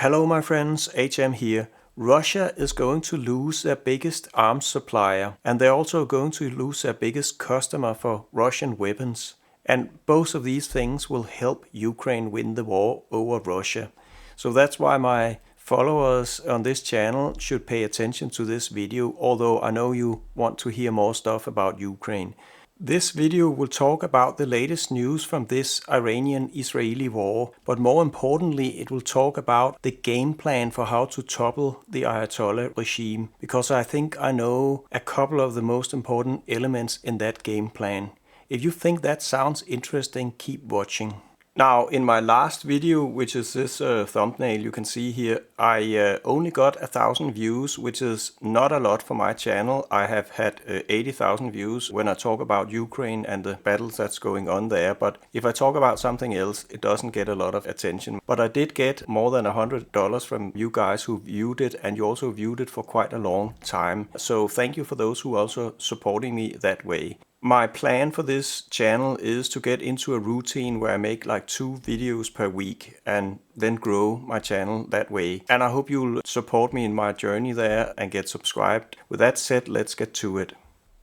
Hello my friends, HM here. Russia is going to lose their biggest arms supplier, and they're also going to lose their biggest customer for Russian weapons. And both of these things will help Ukraine win the war over Russia. So that's why my followers on this channel should pay attention to this video, although I know you want to hear more stuff about Ukraine. This video will talk about the latest news from this Iranian-Israeli war, but more importantly it will talk about the game plan for how to topple the Ayatollah regime, because I think I know a couple of the most important elements in that game plan. If you think that sounds interesting, keep watching. Now, in my last video, which is this thumbnail you can see here, I only got 1,000 views, which is not a lot for my channel. I have had 80,000 views when I talk about Ukraine and the battles that's going on there. But if I talk about something else, it doesn't get a lot of attention. But I did get more than $100 from you guys who viewed it, and you also viewed it for quite a long time. So thank you for those who are also supporting me that way. My plan for this channel is to get into a routine where I make like 2 videos per week and then grow my channel that way. And I hope you'll support me in my journey there and get subscribed. With that said, let's get to it.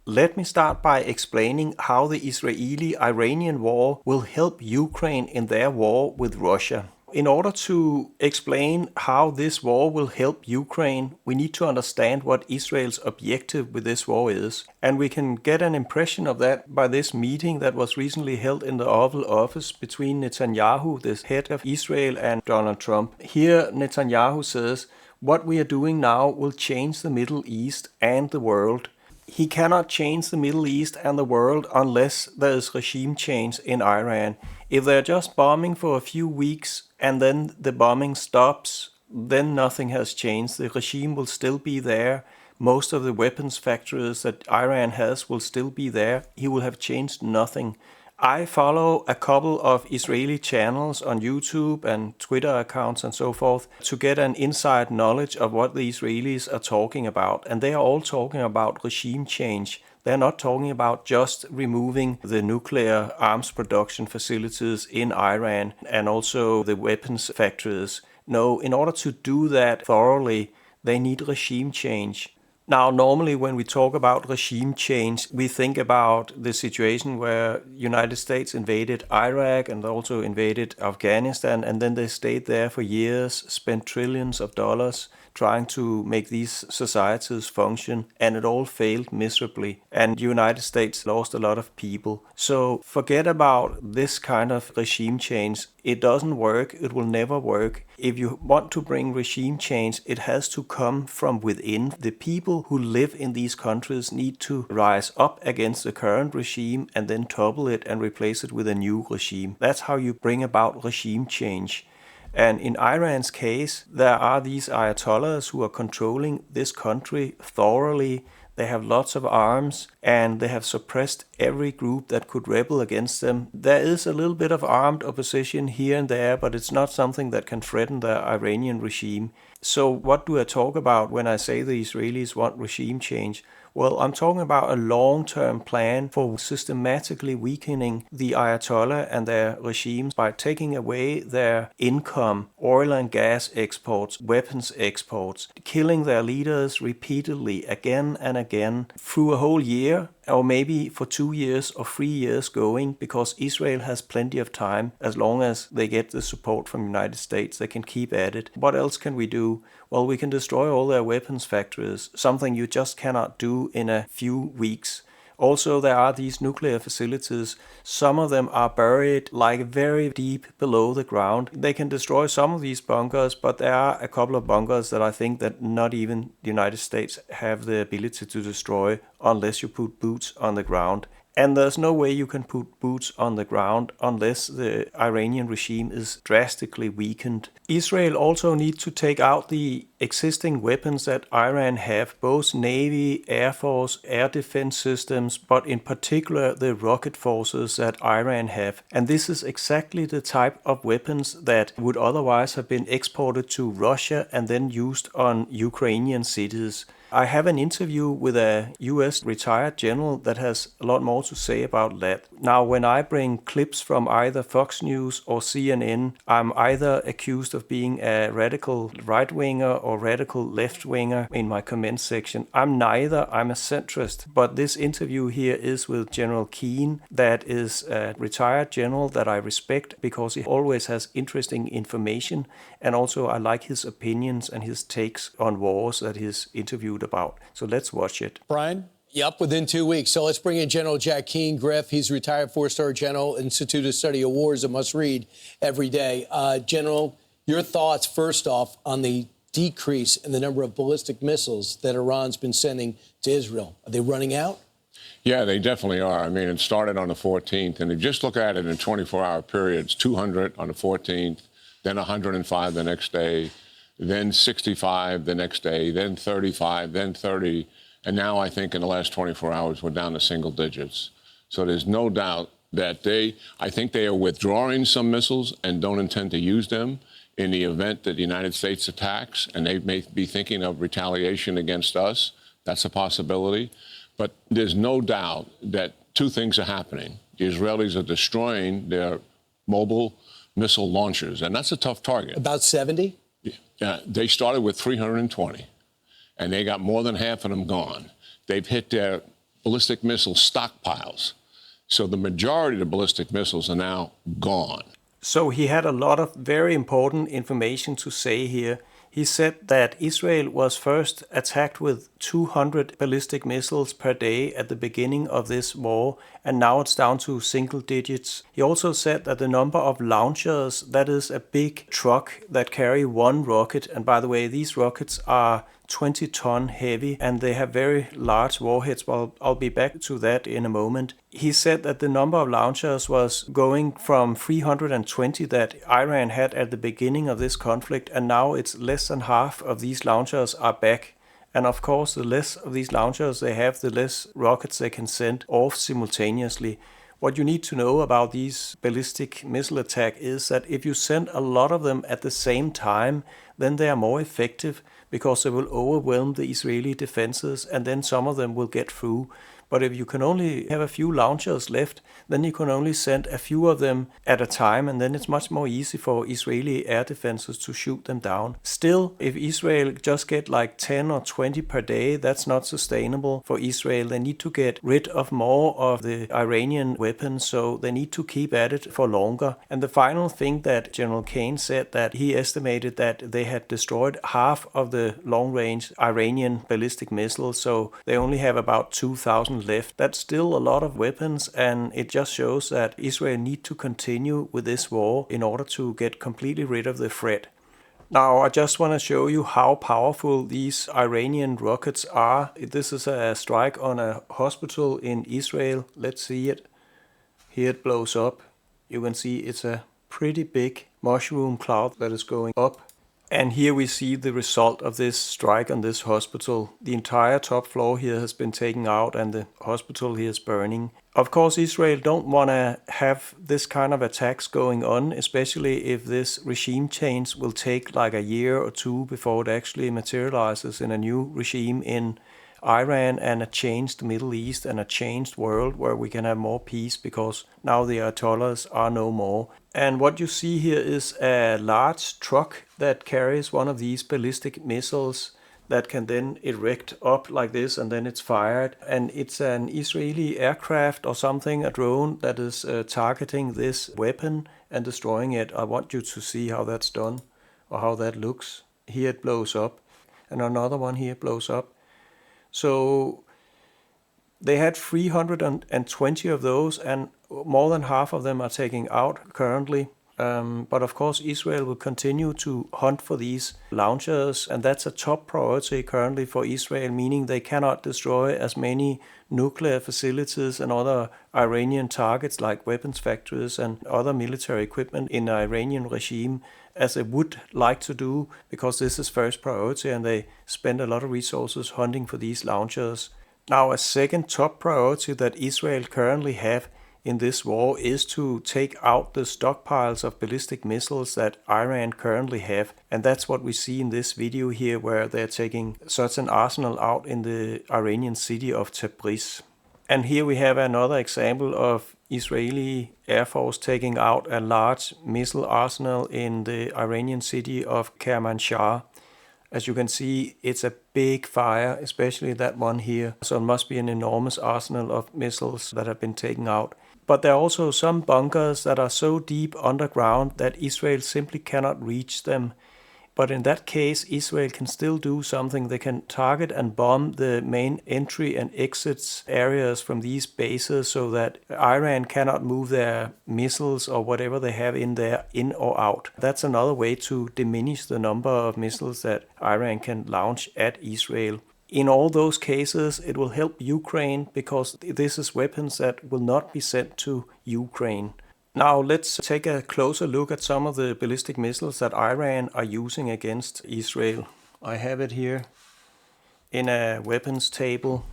Let me start by explaining how the Israeli-Iranian war will help Ukraine in their war with Russia. In order to explain how this war will help Ukraine, we need to understand what Israel's objective with this war is. And we can get an impression of that by this meeting that was recently held in the Oval Office between Netanyahu, the head of Israel, and Donald Trump. Here Netanyahu says, "What we are doing now will change the Middle East and the world." He cannot change the Middle East and the world unless there is regime change in Iran. If they're just bombing for a few weeks and then the bombing stops, then nothing has changed. The regime will still be there. Most of the weapons factories that Iran has will still be there. He will have changed nothing. I follow a couple of Israeli channels on YouTube and Twitter accounts and so forth to get an inside knowledge of what the Israelis are talking about. And they are all talking about regime change. They're not talking about just removing the nuclear arms production facilities in Iran and also the weapons factories. No, in order to do that thoroughly, they need regime change. Now, normally when we talk about regime change, we think about the situation where United States invaded Iraq and also invaded Afghanistan, and then they stayed there for years, spent trillions of dollars trying to make these societies function, and it all failed miserably, and the United States lost a lot of people. So forget about this kind of regime change. It doesn't work. It will never work. If you want to bring regime change, it has to come from within. The people who live in these countries need to rise up against the current regime and then topple it and replace it with a new regime. That's how you bring about regime change. And in Iran's case, there are these Ayatollahs who are controlling this country thoroughly. They have lots of arms, and they have suppressed every group that could rebel against them. There is a little bit of armed opposition here and there, but it's not something that can threaten the Iranian regime. So what do I talk about when I say the Israelis want regime change? Well, I'm talking about a long-term plan for systematically weakening the Ayatollah and their regimes by taking away their income, oil and gas exports, weapons exports, killing their leaders repeatedly again and again through a whole year, or maybe for 2 years or 3 years going, because Israel has plenty of time. As long as they get the support from the United States, they can keep at it. What else can we do? Well, we can destroy all their weapons factories, something you just cannot do in a few weeks. Also, there are these nuclear facilities. Some of them are buried like very deep below the ground. They can destroy some of these bunkers, but there are a couple of bunkers that I think that not even the United States have the ability to destroy unless you put boots on the ground. And there's no way you can put boots on the ground unless the Iranian regime is drastically weakened. Israel also needs to take out the existing weapons that Iran have, both Navy, Air Force, air defense systems, but in particular the rocket forces that Iran have. And this is exactly the type of weapons that would otherwise have been exported to Russia and then used on Ukrainian cities. I have an interview with a US retired general that has a lot more to say about that. Now, when I bring clips from either Fox News or CNN, I'm either accused of being a radical right-winger or radical left-winger in my comment section. I'm neither, I'm a centrist. But this interview here is with General Keane, that is a retired general that I respect because he always has interesting information, and also I like his opinions and his takes on wars that he's interviewed about. So let's watch it. Brian? Yep, within 2 weeks. So let's bring in General Jack Keane, Griff. He's retired four-star general, Institute of Study of Wars, a must-read every day. General, your thoughts, first off, on the decrease in the number of ballistic missiles that Iran's been sending to Israel. Are they running out? Yeah, they definitely are. I mean, it started on the 14th, and if you just look at it in 24-hour periods, 200 on the 14th, then 105 the next day, then 65 the next day, then 35, then 30, and now I think in the last 24 hours we're down to single digits. So there's no doubt that I think they are withdrawing some missiles and don't intend to use them in the event that the United States attacks, and they may be thinking of retaliation against us. That's a possibility. But there's no doubt that two things are happening. The Israelis are destroying their mobile missile launchers, and that's a tough target. About 70? Yeah, they started with 320, and they got more than half of them gone. They've hit their ballistic missile stockpiles. So the majority of the ballistic missiles are now gone. So he had a lot of very important information to say here. He said that Israel was first attacked with 200 ballistic missiles per day at the beginning of this war, and now it's down to single digits. He also said that the number of launchers, that is a big truck that carry one rocket, and by the way, these rockets are 20-ton heavy, and they have very large warheads. Well, I'll be back to that in a moment. He said that the number of launchers was going from 320 that Iran had at the beginning of this conflict, and now it's less than half of these launchers are back. And of course, the less of these launchers they have, the less rockets they can send off simultaneously. What you need to know about these ballistic missile attacks is that if you send a lot of them at the same time, then they are more effective because they will overwhelm the Israeli defenses, and then some of them will get through. But if you can only have a few launchers left, then you can only send a few of them at a time, and then it's much more easy for Israeli air defenses to shoot them down. Still, if Israel just get like 10 or 20 per day, that's not sustainable for Israel. They need to get rid of more of the Iranian weapons, so they need to keep at it for longer. And the final thing that General Keane said, that he estimated that they had destroyed half of the long-range Iranian ballistic missiles, so they only have about 2,000 left. That's still a lot of weapons, and it just shows that Israel need to continue with this war in order to get completely rid of the threat. Now, I just want to show you how powerful these Iranian rockets are. This is a strike on a hospital in Israel. Let's see it. Here it blows up. You can see it's a pretty big mushroom cloud that is going up. And here we see the result of this strike on this hospital. The entire top floor here has been taken out, and the hospital here is burning. Of course, Israel don't want to have this kind of attacks going on, especially if this regime change will take like a year or two before it actually materializes in a new regime in Iran and a changed Middle East and a changed world where we can have more peace, because now the Ayatollahs are no more. And what you see here is a large truck that carries one of these ballistic missiles that can then erect up like this, and then it's fired. And it's an Israeli aircraft or something, a drone, that is targeting this weapon and destroying it. I want you to see how that's done, or how that looks. Here it blows up, and another one here blows up. So they had 320 of those, and more than half of them are taking out currently. But of course, Israel will continue to hunt for these launchers, and that's a top priority currently for Israel, meaning they cannot destroy as many nuclear facilities and other Iranian targets like weapons factories and other military equipment in the Iranian regime as they would like to do, because this is first priority and they spend a lot of resources hunting for these launchers. Now, a second top priority that Israel currently have in this war is to take out the stockpiles of ballistic missiles that Iran currently have. And that's what we see in this video here, where they're taking such an arsenal out in the Iranian city of Tabriz. And here we have another example of Israeli Air Force taking out a large missile arsenal in the Iranian city of Kermanshah. As you can see, it's a big fire, especially that one here. So it must be an enormous arsenal of missiles that have been taken out. But there are also some bunkers that are so deep underground that Israel simply cannot reach them. But in that case, Israel can still do something. They can target and bomb the main entry and exits areas from these bases so that Iran cannot move their missiles or whatever they have in there in or out. That's another way to diminish the number of missiles that Iran can launch at Israel. In all those cases, it will help Ukraine because this is weapons that will not be sent to Ukraine. Now let's take a closer look at some of the ballistic missiles that Iran are using against Israel. I have it here in a weapons table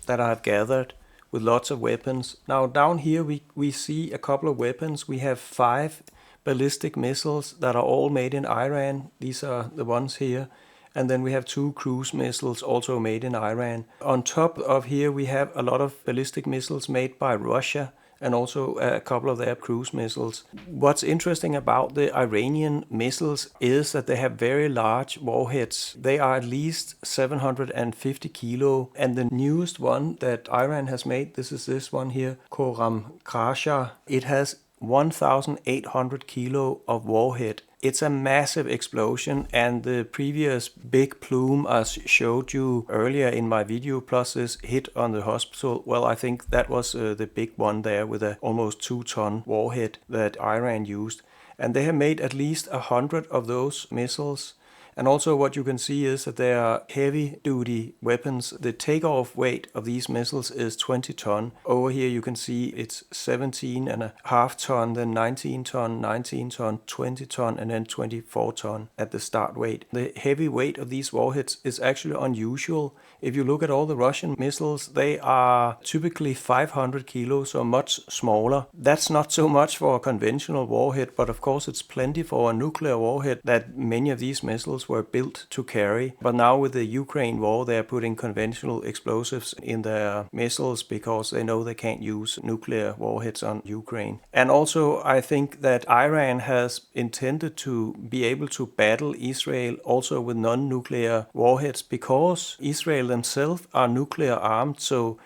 that I've gathered with lots of weapons. Now down here we see a couple of weapons. We have 5 ballistic missiles that are all made in Iran. These are the ones here. And then we have 2 cruise missiles also made in Iran. On top of here we have a lot of ballistic missiles made by Russia, and also a couple of their cruise missiles. What's interesting about the Iranian missiles is that they have very large warheads. They are at least 750 kilo, and the newest one that Iran has made, this is this one here, Khorram Khasha. It has 1,800 kilo of warhead. It's a massive explosion, and the previous big plume I showed you earlier in my video, plus this hit on the hospital, well, I think that was the big one there with a almost 2-ton warhead that Iran used. And they have made at least 100 of those missiles. And also what you can see is that they are heavy-duty weapons. The takeoff weight of these missiles is 20 ton. Over here you can see it's 17.5 ton, then 19 ton, 19 ton, 20 ton, and then 24 ton at the start weight. The heavy weight of these warheads is actually unusual. If you look at all the Russian missiles, they are typically 500 kilos, so much smaller. That's not so much for a conventional warhead, but of course it's plenty for a nuclear warhead that many of these missiles were built to carry. But now with the Ukraine war, they're putting conventional explosives in their missiles because they know they can't use nuclear warheads on Ukraine. And also I think that Iran has intended to be able to battle Israel also with non-nuclear warheads because Israel themselves are nuclear armed, so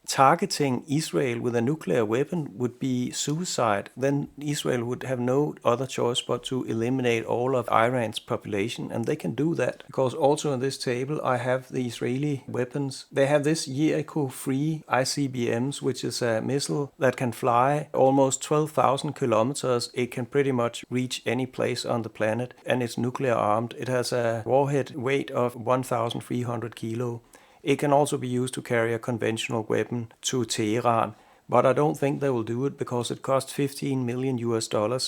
targeting Israel with a nuclear weapon would be suicide. Then Israel would have no other choice but to eliminate all of Iran's population, and they can do that because also in this table I have the Israeli weapons. They have this Jericho-free ICBMs, which is a missile that can fly almost 12,000 kilometers. It can pretty much reach any place on the planet, and it's nuclear armed. It has a warhead weight of 1,300 kilo. It can also be used to carry a conventional weapon to Tehran, but I don't think they will do it because it costs $15 million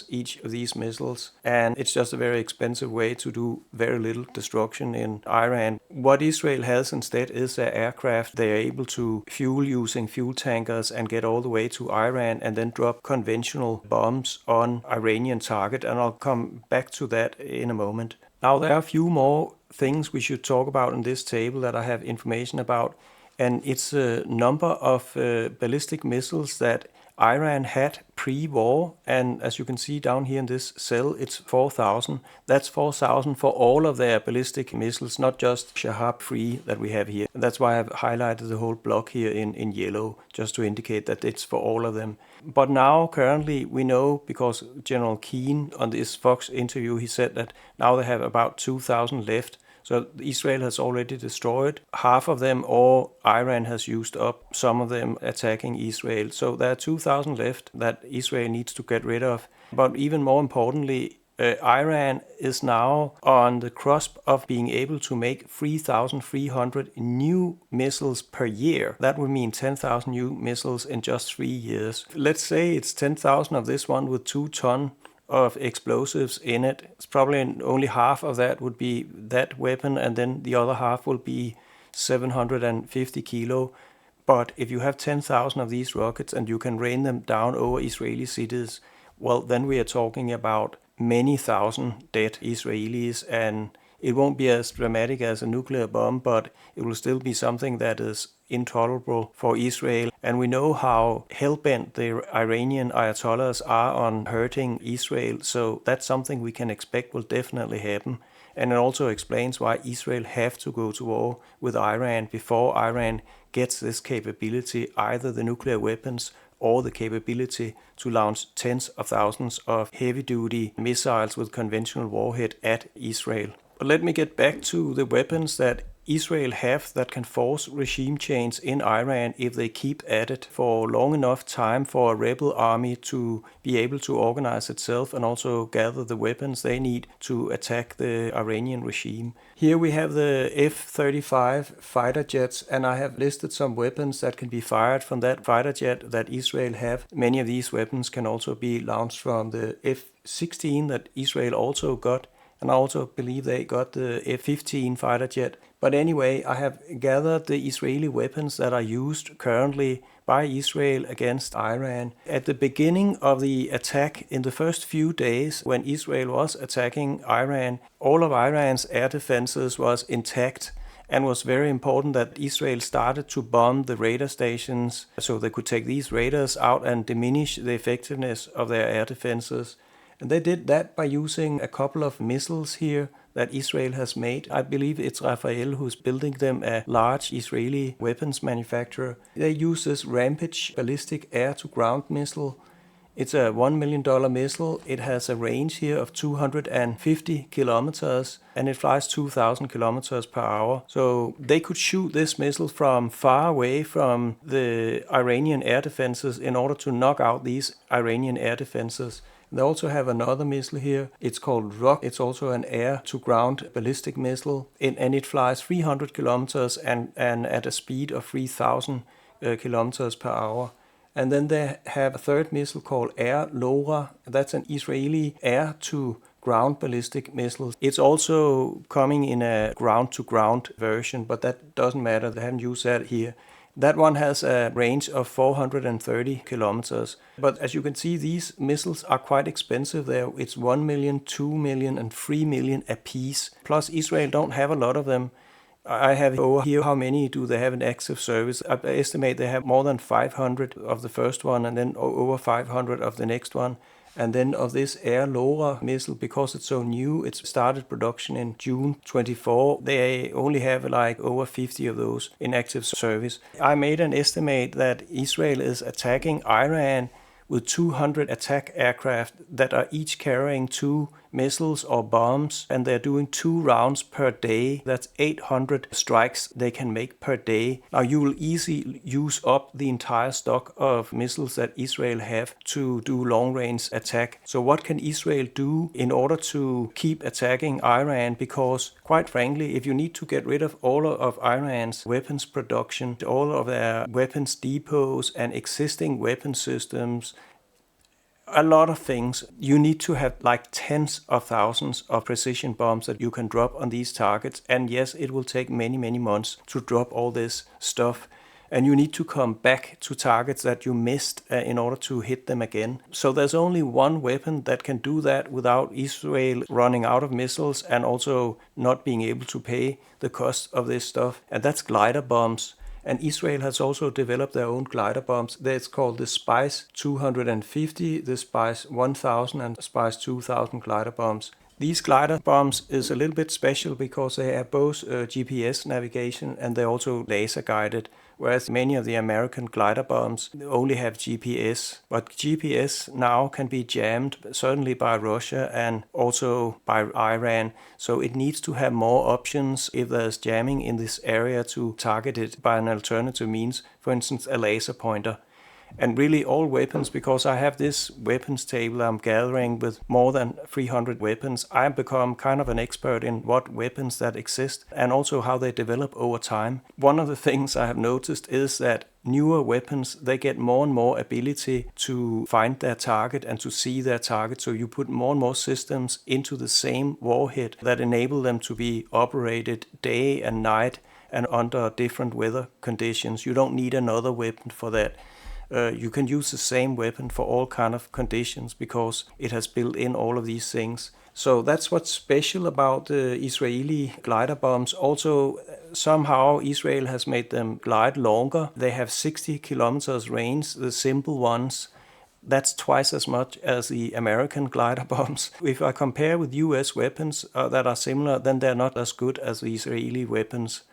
each of these missiles, and it's just a very expensive way to do very little destruction in Iran. What Israel has instead is their aircraft. They are able to fuel using fuel tankers and get all the way to Iran and then drop conventional bombs on Iranian target, and I'll come back to that in a moment. Now there are a few more things we should talk about in this table that I have information about, and it's a number of ballistic missiles that Iran had pre-war, and as you can see down here in this cell, it's 4,000. That's 4,000 for all of their ballistic missiles, not just Shahab-3 that we have here. And that's why I've highlighted the whole block here in yellow, just to indicate that it's for all of them. But now, currently, we know, because General Keane on this Fox interview, he said that now they have about 2,000 left. So Israel has already destroyed half of them, or Iran has used up some of them attacking Israel. So there are 2,000 left that Israel needs to get rid of. But even more importantly, Iran is now on the cusp of being able to make 3,300 new missiles per year. That would mean 10,000 new missiles in just 3 years. Let's say it's 10,000 of this one with 2 ton of explosives in it. It's probably only half of that would be that weapon, and then the other half will be 750 kilo. But if you have 10,000 of these rockets and you can rain them down over Israeli cities, well, then we are talking about many thousand dead Israelis, and it won't be as dramatic as a nuclear bomb, but it will still be something that is intolerable for Israel. And we know how hell-bent the Iranian Ayatollahs are on hurting Israel, so that's something we can expect will definitely happen. And it also explains why Israel have to go to war with Iran before Iran gets this capability, either the nuclear weapons or the capability to launch tens of thousands of heavy-duty missiles with conventional warhead at Israel. But let me get back to the weapons that Israel have that can force regime change in Iran if they keep at it for long enough time for a rebel army to be able to organize itself and also gather the weapons they need to attack the Iranian regime. Here we have the F-35 fighter jets, and I have listed some weapons that can be fired from that fighter jet that Israel have. Many of these weapons can also be launched from the F-16 that Israel also got. And I also believe they got the F-15 fighter jet. But anyway, I have gathered the Israeli weapons that are used currently by Israel against Iran. At the beginning of the attack, in the first few days when Israel was attacking Iran, all of Iran's air defenses was intact, and was very important that Israel started to bomb the radar stations so they could take these radars out and diminish the effectiveness of their air defenses. And they did that by using a couple of missiles here that Israel has made. I believe it's Rafael who's building them, a large Israeli weapons manufacturer. They use this Rampage ballistic air-to-ground missile. It's a $1 million missile. It has a range here of 250 kilometers, and it flies 2,000 kilometers per hour. So they could shoot this missile from far away from the Iranian air defenses in order to knock out these Iranian air defenses. They also have another missile here. It's called Rock. It's also an air-to-ground ballistic missile, and it flies 300 kilometers and at a speed of 3,000 kilometers per hour. And then they have a third missile called Air LoRa. That's an Israeli air-to-ground ballistic missile. It's also coming in a ground-to-ground version, but that doesn't matter. They haven't used that here. That one has a range of 430 kilometers. But as you can see, these missiles are quite expensive there. It's 1 million, 2 million, and 3 million a piece. Plus, Israel don't have a lot of them. I have over here how many do they have in active service. I estimate they have more than 500 of the first one and then over 500 of the next one. And then of this Air LoRa missile, because it's so new, it started production in June 24. They only have like over 50 of those in active service. I made an estimate that Israel is attacking Iran with 200 attack aircraft that are each carrying 2 missiles or bombs, and they're doing 2 rounds per day. That's 800 strikes they can make per day. Now, you will easily use up the entire stock of missiles that Israel have to do long-range attack. So what can Israel do in order to keep attacking Iran? Because, quite frankly, if you need to get rid of all of Iran's weapons production, all of their weapons depots and existing weapon systems, a lot of things, you need to have like tens of thousands of precision bombs that you can drop on these targets. And yes, it will take many, many months to drop all this stuff. And you need to come back to targets that you missed in order to hit them again. So there's only one weapon that can do that without Israel running out of missiles and also not being able to pay the cost of this stuff. And that's glider bombs. And Israel has also developed their own glider bombs. It's called the Spice 250, the Spice 1000, and Spice 2000 glider bombs. These glider bombs is a little bit special because they have both GPS navigation and they're also laser guided, whereas many of the American glider bombs only have GPS. But GPS now can be jammed, certainly by Russia and also by Iran. So it needs to have more options if there's jamming in this area to target it by an alternative means, for instance, a laser pointer. And really all weapons, because I have this weapons table I'm gathering with more than 300 weapons, I've become kind of an expert in what weapons that exist and also how they develop over time. One of the things I have noticed is that newer weapons, they get more and more ability to find their target and to see their target. So you put more and more systems into the same warhead that enable them to be operated day and night and under different weather conditions. You don't need another weapon for that. You can use the same weapon for all kind of conditions because it has built in all of these things. So that's what's special about the Israeli glider bombs. Also, somehow Israel has made them glide longer. They have 60 kilometers range, the simple ones. That's twice as much as the American glider bombs. If I compare with US weapons that are similar, then they're not as good as the Israeli weapons.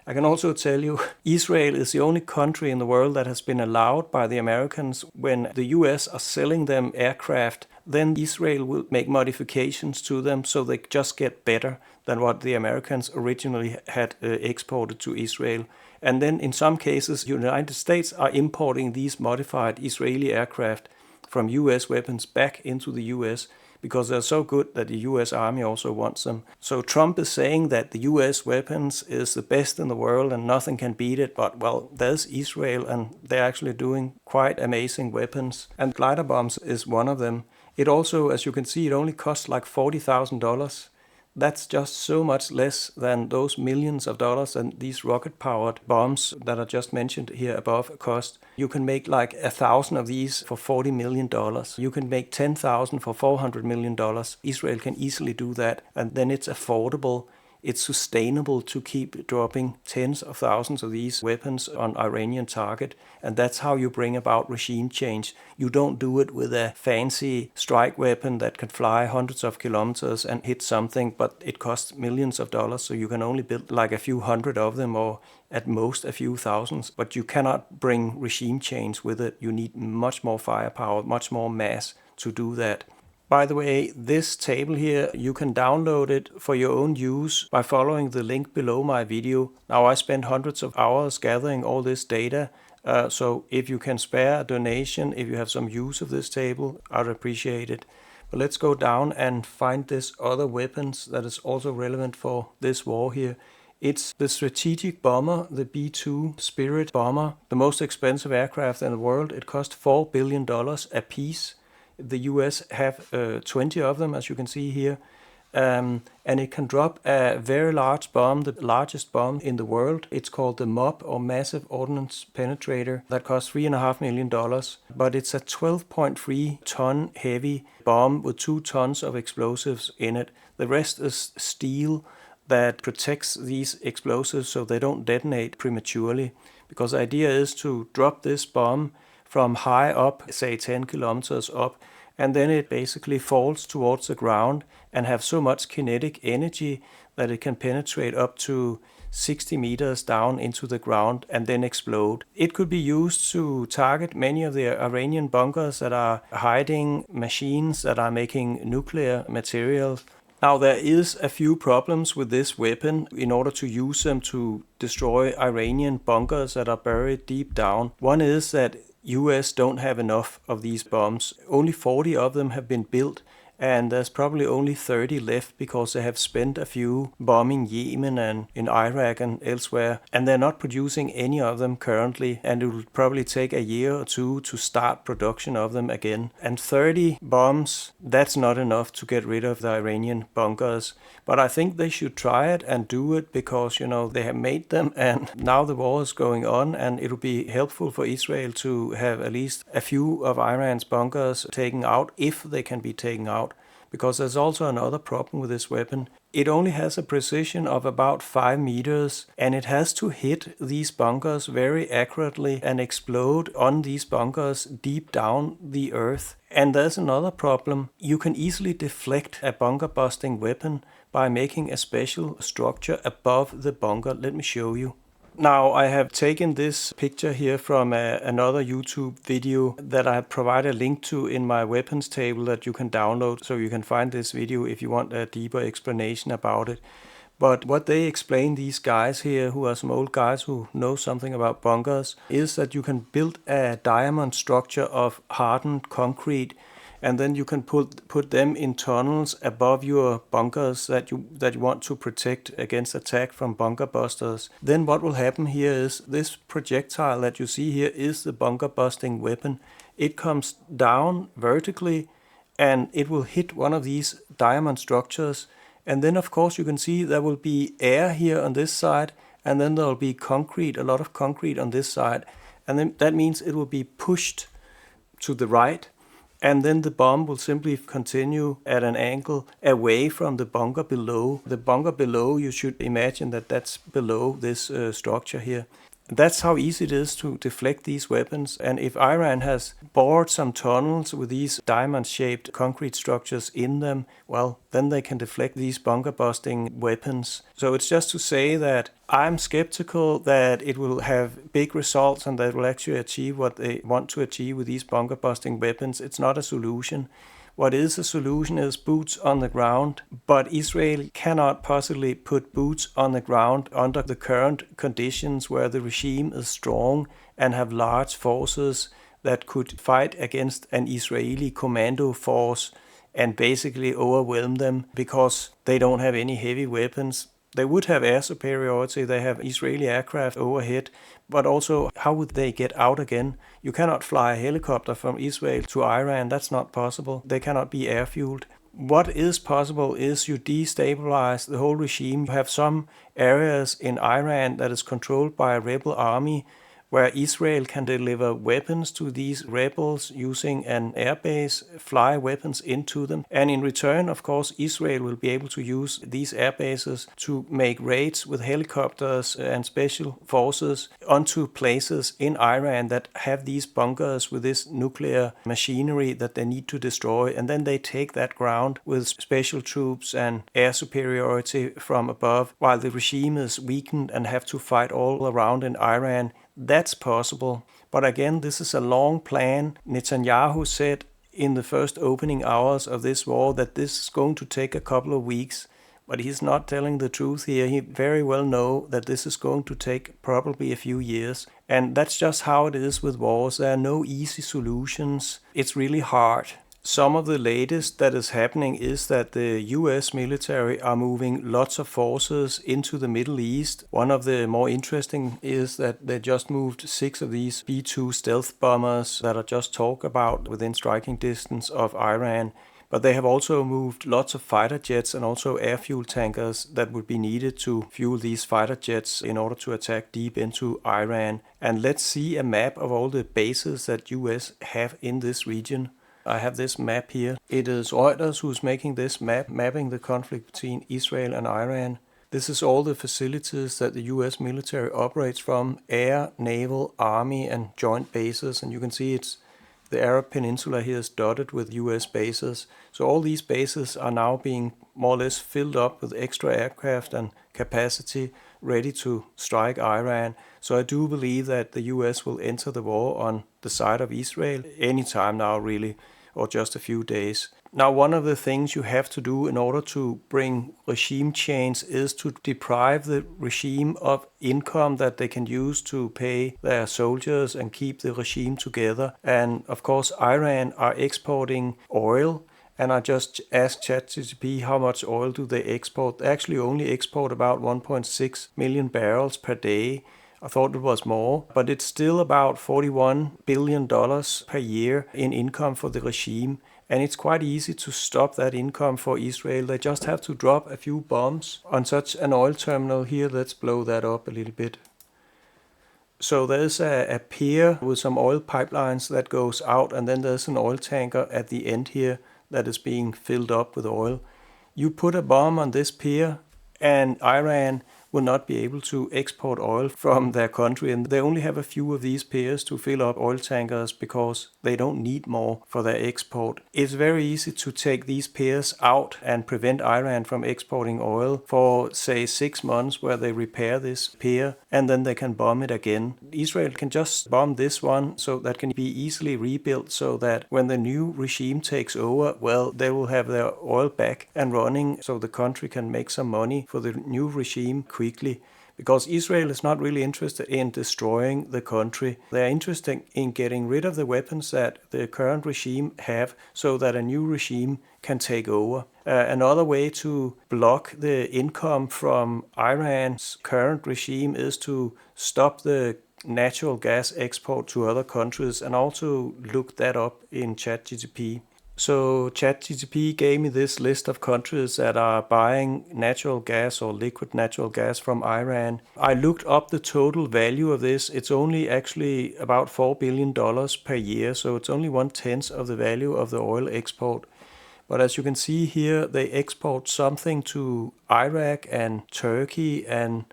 I can also tell you, Israel is the only country in the world that has been allowed by the Americans when the US are selling them aircraft, then Israel will make modifications to them so they just get better than what the Americans originally had exported to Israel. And then in some cases, the United States are importing these modified Israeli aircraft from US weapons back into the US because they're so good that the US Army also wants them. So Trump is saying that the US weapons is the best in the world and nothing can beat it, but well, there's Israel and they're actually doing quite amazing weapons. And glider bombs is one of them. It also, as you can see, it only costs like $40,000. That's just so much less than those millions of dollars and these rocket-powered bombs that I just mentioned here above cost. You can make like 1,000 of these for $40 million. You can make 10,000 for $400 million. Israel can easily do that, and then it's affordable. It's sustainable to keep dropping tens of thousands of these weapons on Iranian target, and that's how you bring about regime change. You don't do it with a fancy strike weapon that can fly hundreds of kilometers and hit something, but it costs millions of dollars, so you can only build like a few hundred of them or at most a few thousands, but you cannot bring regime change with it. You need much more firepower, much more mass to do that. By the way, this table here, you can download it for your own use by following the link below my video. Now, I spent hundreds of hours gathering all this data, so if you can spare a donation, if you have some use of this table, I'd appreciate it. But let's go down and find this other weapons that is also relevant for this war here. It's the strategic bomber, the B-2 Spirit bomber, the most expensive aircraft in the world. It cost $4 billion a piece. The US have 20 of them, as you can see here, and it can drop a very large bomb, the largest bomb in the world. It's called the MOP, or Massive Ordnance Penetrator, that costs $3.5 million, but it's a 12.3 ton heavy bomb with 2 tons of explosives in it. The rest is steel that protects these explosives so they don't detonate prematurely, because the idea is to drop this bomb from high up, say 10 kilometers up, and then it basically falls towards the ground and have so much kinetic energy that it can penetrate up to 60 meters down into the ground and then explode. It could be used to target many of the Iranian bunkers that are hiding machines that are making nuclear material. Now, there is a few problems with this weapon in order to use them to destroy Iranian bunkers that are buried deep down. One is that US don't have enough of these bombs. Only 40 of them have been built, and there's probably only 30 left because they have spent a few bombing Yemen and in Iraq and elsewhere, and they're not producing any of them currently, and it will probably take a year or two to start production of them again. And 30 bombs, that's not enough to get rid of the Iranian bunkers. But I think they should try it and do it because, they have made them, and now the war is going on, and it will be helpful for Israel to have at least a few of Iran's bunkers taken out, if they can be taken out. Because there's also another problem with this weapon. It only has a precision of about 5 meters, and it has to hit these bunkers very accurately and explode on these bunkers deep down the earth. And there's another problem. You can easily deflect a bunker-busting weapon by making a special structure above the bunker. Let me show you. Now, I have taken this picture here from another YouTube video that I have provided a link to in my weapons table that you can download, so you can find this video if you want a deeper explanation about it. But what they explain, these guys here, who are some old guys who know something about bunkers, is that you can build a diamond structure of hardened concrete, and then you can put them in tunnels above your bunkers that you want to protect against attack from bunker busters. Then what will happen here is this projectile that you see here is the bunker busting weapon. It comes down vertically and it will hit one of these diamond structures, and then of course you can see there will be air here on this side, and then there'll be concrete, a lot of concrete on this side, and then that means it will be pushed to the right, and then the bomb will simply continue at an angle away from the bunker below. The bunker below, you should imagine that that's below this structure here. That's how easy it is to deflect these weapons. And if Iran has bored some tunnels with these diamond-shaped concrete structures in them, well, then they can deflect these bunker-busting weapons. So it's just to say that I'm skeptical that it will have big results and that it will actually achieve what they want to achieve with these bunker-busting weapons. It's not a solution. What is a solution is boots on the ground, but Israel cannot possibly put boots on the ground under the current conditions where the regime is strong and have large forces that could fight against an Israeli commando force and basically overwhelm them because they don't have any heavy weapons. They would have air superiority, they have Israeli aircraft overhead, but also how would they get out again? You cannot fly a helicopter from Israel to Iran, that's not possible. They cannot be air-fueled. What is possible is you destabilize the whole regime. You have some areas in Iran that is controlled by a rebel army where Israel can deliver weapons to these rebels using an airbase, fly weapons into them. And in return, of course, Israel will be able to use these airbases to make raids with helicopters and special forces onto places in Iran that have these bunkers with this nuclear machinery that they need to destroy. And then they take that ground with special troops and air superiority from above, while the regime is weakened and have to fight all around in Iran. That's possible. But again, this is a long plan. Netanyahu said in the first opening hours of this war that this is going to take a couple of weeks. But he's not telling the truth here. He very well knows that this is going to take probably a few years. And that's just how it is with wars. There are no easy solutions. It's really hard. Some of the latest that is happening is that the US military are moving lots of forces into the Middle East. One of the more interesting is that they just moved 6 of these B-2 stealth bombers that are just talked about within striking distance of Iran. But they have also moved lots of fighter jets and also air fuel tankers that would be needed to fuel these fighter jets in order to attack deep into Iran. And let's see a map of all the bases that US have in this region. I have this map here. It is Reuters who's making this map, mapping the conflict between Israel and Iran. This is all the facilities that the US military operates from: air, naval, army, and joint bases. And you can see it's the Arab Peninsula here is dotted with US bases. So all these bases are now being more or less filled up with extra aircraft and capacity ready to strike Iran. So I do believe that the US will enter the war on the side of Israel anytime now, really, or just a few days. Now, one of the things you have to do in order to bring regime change is to deprive the regime of income that they can use to pay their soldiers and keep the regime together. And of course, Iran are exporting oil. And I just asked ChatGPT how much oil do they export. They actually only export about 1.6 million barrels per day. I thought it was more, but it's still about $41 billion per year in income for the regime. And it's quite easy to stop that income for Israel. They just have to drop a few bombs on such an oil terminal here. Let's blow that up a little bit. So there's a pier with some oil pipelines that goes out, and then there's an oil tanker at the end here that is being filled up with oil. You put a bomb on this pier, and Iran will not be able to export oil from their country. And they only have a few of these piers to fill up oil tankers because they don't need more for their export. It's very easy to take these piers out and prevent Iran from exporting oil for, say, 6 months, where they repair this pier and then they can bomb it again. Israel can just bomb this one so that can be easily rebuilt, so that when the new regime takes over, well, they will have their oil back and running so the country can make some money for the new regime quickly, because Israel is not really interested in destroying the country. They are interested in getting rid of the weapons that the current regime have so that a new regime can take over. Another way to block the income from Iran's current regime is to stop the natural gas export to other countries, and also look that up in ChatGPT. So ChatGPT gave me this list of countries that are buying natural gas or liquid natural gas from Iran. I looked up the total value of this. It's only actually about $4 billion per year, so it's only 1/10 of the value of the oil export. But as you can see here, they export something to Iraq and Turkey, and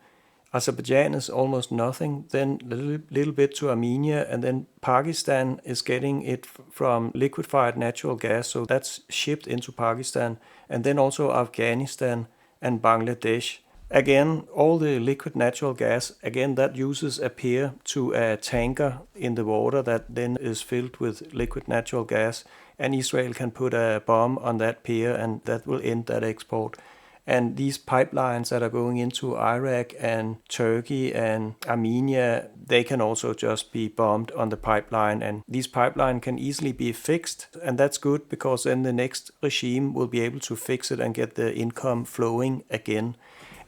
Azerbaijan is almost nothing, then a little bit to Armenia, and then Pakistan is getting it from liquefied natural gas, so that's shipped into Pakistan, and then also Afghanistan and Bangladesh. Again, all the liquid natural gas, again, that uses a pier to a tanker in the water that then is filled with liquid natural gas, and Israel can put a bomb on that pier and that will end that export. And these pipelines that are going into Iraq and Turkey and Armenia, they can also just be bombed on the pipeline. And these pipelines can easily be fixed. And that's good because then the next regime will be able to fix it and get the income flowing again.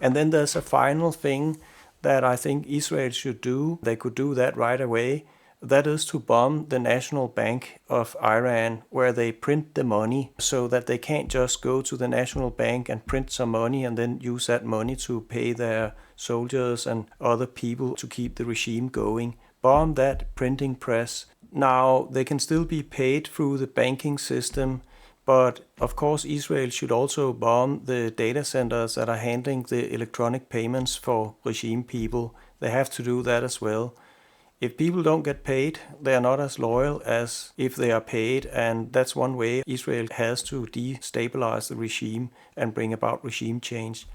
And then there's a final thing that I think Israel should do. They could do that right away. That is to bomb the National Bank of Iran, where they print the money so that they can't just go to the National Bank and print some money and then use that money to pay their soldiers and other people to keep the regime going. Bomb that printing press. Now, they can still be paid through the banking system, but of course Israel should also bomb the data centers that are handling the electronic payments for regime people. They have to do that as well. If people don't get paid, they are not as loyal as if they are paid, and that's one way Israel has to destabilize the regime and bring about regime change.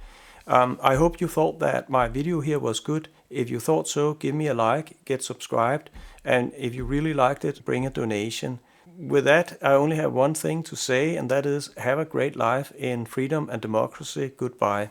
I hope you thought that my video here was good. If you thought so, give me a like, get subscribed, and if you really liked it, bring a donation. With that, I only have one thing to say, and that is have a great life in freedom and democracy. Goodbye.